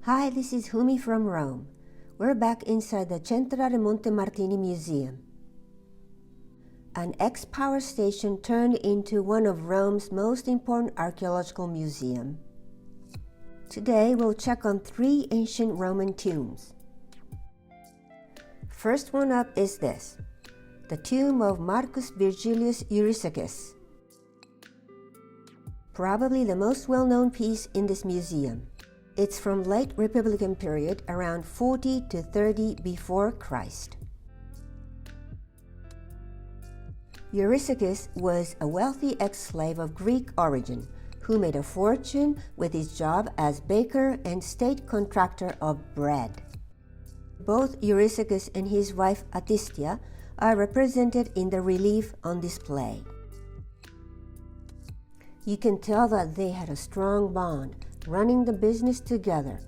Hi, this is Humi from Rome. We're back inside the Centrale Montemartini Museum. An ex-power station turned into one of Rome's most important archaeological museums. Today we'll check on 3 ancient Roman tombs. First one up is this, the tomb of Marcus Vergilius Eurysaces. Probably the most well-known piece in this museum. It's from late Republican period around 40 to 30 before Christ. Eurysaces was a wealthy ex-slave of Greek origin who made a fortune with his job as baker and state contractor of bread. Both Eurysaces and his wife Atistia are represented in the relief on display. You can tell that they had a strong bond, running the business together.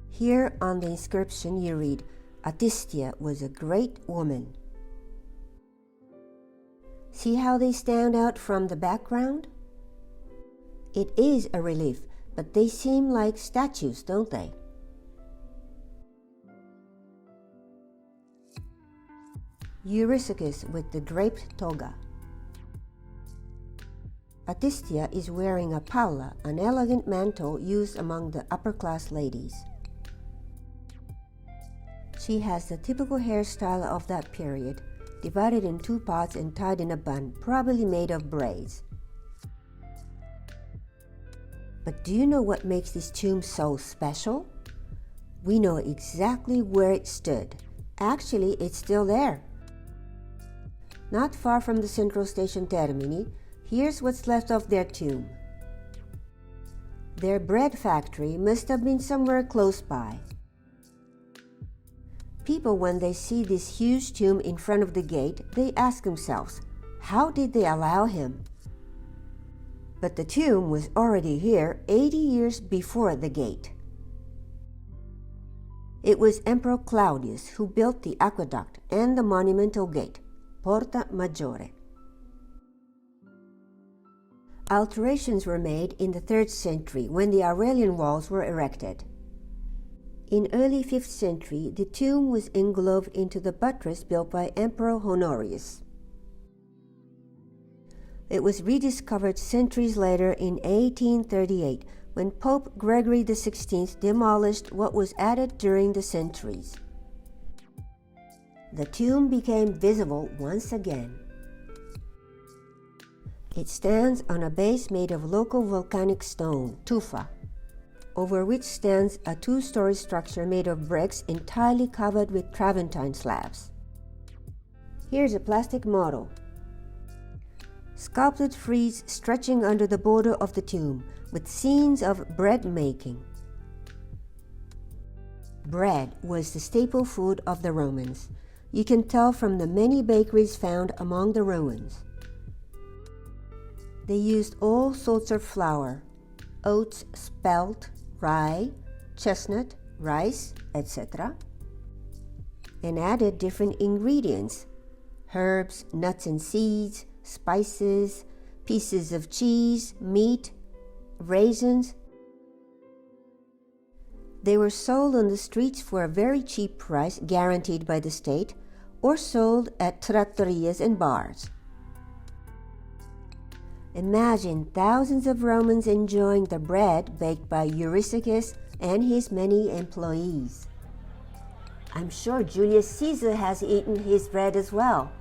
Here on the inscription you read, Atistia was a great woman. See how they stand out from the background? It is a relief, but they seem like statues, don't they? Eurysaces with the draped toga. Atistia is wearing a paula, an elegant mantle used among the upper-class ladies. She has the typical hairstyle of that period, divided in 2 parts and tied in a bun, probably made of braids. But do you know what makes this tomb so special? We know exactly where it stood. Actually, it's still there. Not far from the central station Termini, here's what's left of their tomb. Their bread factory must have been somewhere close by. People, when they see this huge tomb in front of the gate, they ask themselves, how did they allow him? But the tomb was already here 80 years before the gate. It was Emperor Claudius who built the aqueduct and the monumental gate, Porta Maggiore. Alterations were made in the 3rd century when the Aurelian walls were erected. In early 5th century, the tomb was engloved into the buttress built by Emperor Honorius. It was rediscovered centuries later in 1838 when Pope Gregory XVI demolished what was added during the centuries. The tomb became visible once again. It stands on a base made of local volcanic stone, tufa, over which stands a 2-story structure made of bricks entirely covered with travertine slabs. Here's a plastic model. Sculpted frieze stretching under the border of the tomb with scenes of bread making. Bread was the staple food of the Romans. You can tell from the many bakeries found among the ruins. They used all sorts of flour, oats, spelt, rye, chestnut, rice, etc., and added different ingredients, herbs, nuts and seeds, spices, pieces of cheese, meat, raisins. They were sold on the streets for a very cheap price guaranteed by the state, or sold at trattorias and bars. Imagine thousands of Romans enjoying the bread baked by Eurysaces and his many employees. I'm sure Julius Caesar has eaten his bread as well.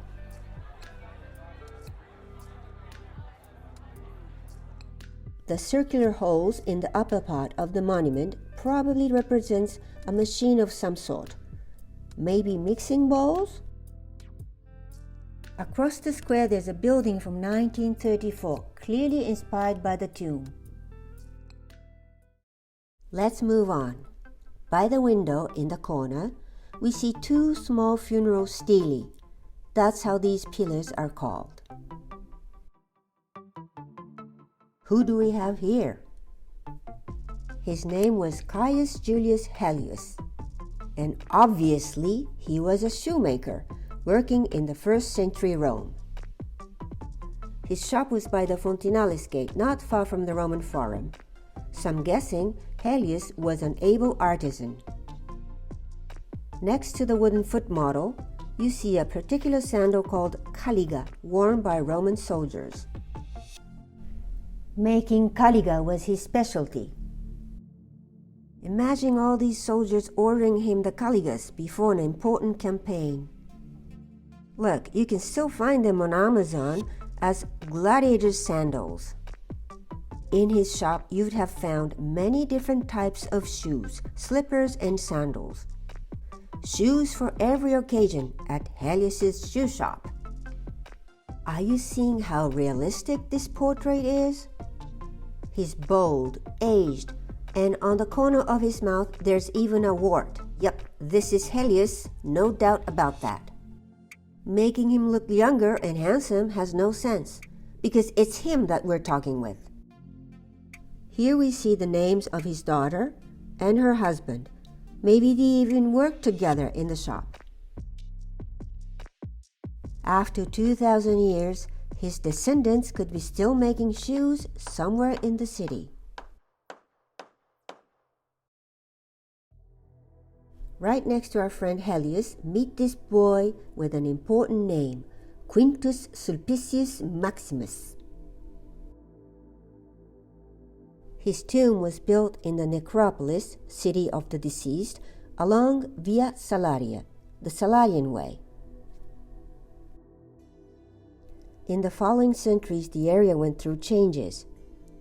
The circular holes in the upper part of the monument probably represents a machine of some sort. Maybe mixing bowls? Across the square there's a building from 1934, clearly inspired by the tomb. Let's move on. By the window in the corner, we see 2 small funeral stele. That's how these pillars are called. Who do we have here? His name was Gaius Julius Helius, and obviously he was a shoemaker working in the 1st century Rome. His shop was by the Fontanales Gate, not far from the Roman Forum. Some guessing Helius was an able artisan. Next to the wooden foot model, you see a particular sandal called caliga, worn by Roman soldiers. Making caliga was his specialty. Imagine all these soldiers ordering him the caligas before an important campaign. Look, you can still find them on Amazon as gladiator sandals. In his shop, you'd have found many different types of shoes, slippers, and sandals. Shoes for every occasion at Helius's shoe shop. Are you seeing how realistic this portrait is? He's bold, aged, and on the corner of his mouth there's even a wart. Yep, this is Helius, no doubt about that. Making him look younger and handsome has no sense, because it's him that we're talking with. Here we see the names of his daughter and her husband. Maybe they even worked together in the shop. After 2,000 years, his descendants could be still making shoes somewhere in the city. Right next to our friend Helius, meet this boy with an important name, Quintus Sulpicius Maximus. His tomb was built in the necropolis, city of the deceased, along Via Salaria, the Salarian Way. In the following centuries, the area went through changes.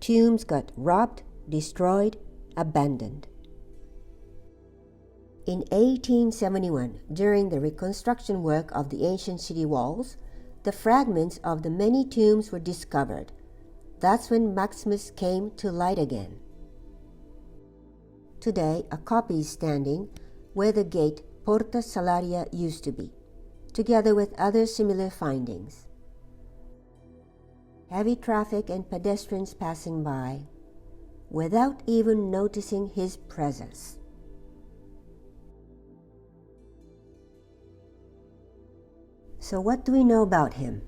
Tombs got robbed, destroyed, abandoned. In 1871, during the reconstruction work of the ancient city walls, the fragments of the many tombs were discovered. That's when Maximus came to light again. Today, a copy is standing where the gate Porta Salaria used to be, together with other similar findings. Heavy traffic and pedestrians passing by, without even noticing his presence. So what do we know about him?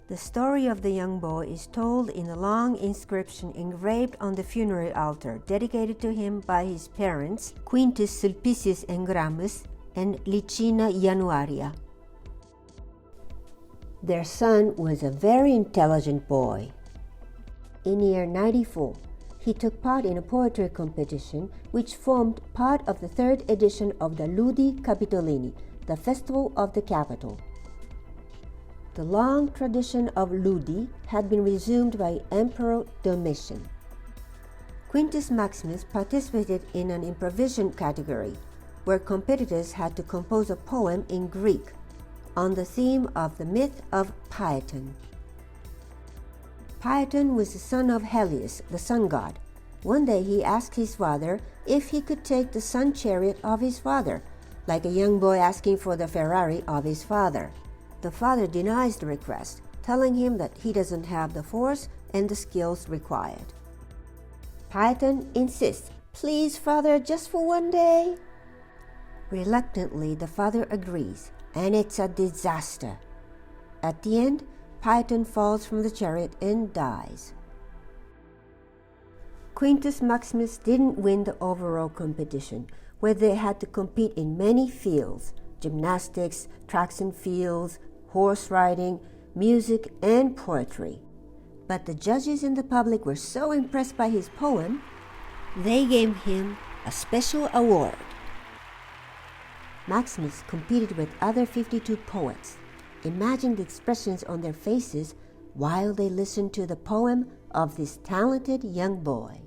The story of the young boy is told in a long inscription engraved on the funerary altar dedicated to him by his parents, Quintus Sulpicius Maximus and Licina Januaria. Their son was a very intelligent boy. In year 94, he took part in a poetry competition which formed part of the third edition of the Ludi Capitoline, the festival of the capital. The long tradition of Ludi had been resumed by Emperor Domitian. Quintus Maximus participated in an improvisation category, where competitors had to compose a poem in Greek on the theme of the myth of Phaethon. Phaethon was the son of Helius, the sun god. One day he asked his father if he could take the sun chariot of his father, like a young boy asking for the Ferrari of his father. The father denies the request, telling him that he doesn't have the force and the skills required. Phaethon insists, "Please, father, just for one day." Reluctantly, the father agrees, and it's a disaster. At the end, Phaethon falls from the chariot and dies. Quintus Maximus didn't win the overall competition, where they had to compete in many fields: gymnastics, tracks and fields, horse riding, music, and poetry. But the judges and the public were so impressed by his poem, they gave him a special award. Maximus competed with other 52 poets. Imagine the expressions on their faces while they listened to the poem of this talented young boy.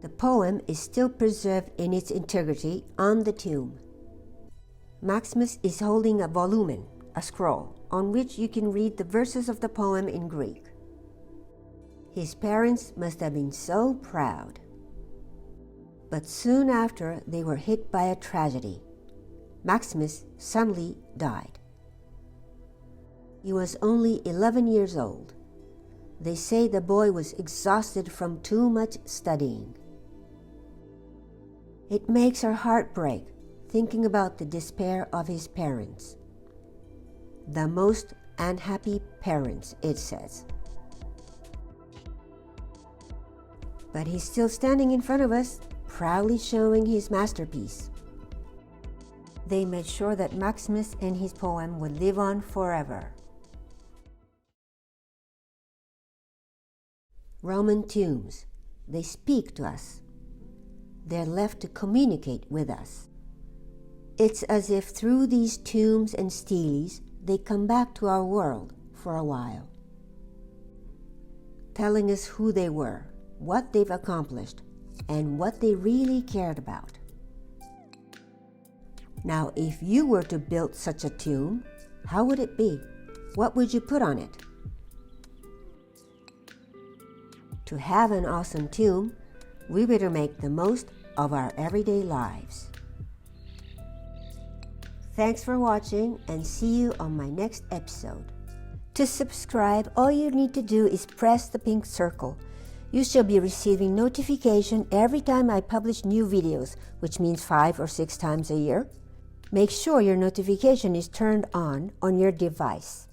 The poem is still preserved in its integrity on the tomb. Maximus is holding a volumen, a scroll, on which you can read the verses of the poem in Greek. His parents must have been so proud. But soon after, they were hit by a tragedy. Maximus suddenly died. He was only 11 years old. They say the boy was exhausted from too much studying. It makes our heart break thinking about the despair of his parents. The most unhappy parents, it says. But he's still standing in front of us, proudly showing his masterpiece. They made sure that Maximus and his poem would live on forever. Roman tombs. They speak to us. They're left to communicate with us. It's as if through these tombs and steles, they come back to our world for a while, telling us who they were, what they've accomplished, and what they really cared about. Now, if you were to build such a tomb, how would it be? What would you put on it? To have an awesome tomb, we better make the most of our everyday lives. Thanks for watching, and see you on my next episode. To subscribe, all you need to do is press the pink circle. You shall be receiving notification every time I publish new videos, which means 5 or 6 times a year. Make sure your notification is turned on your device.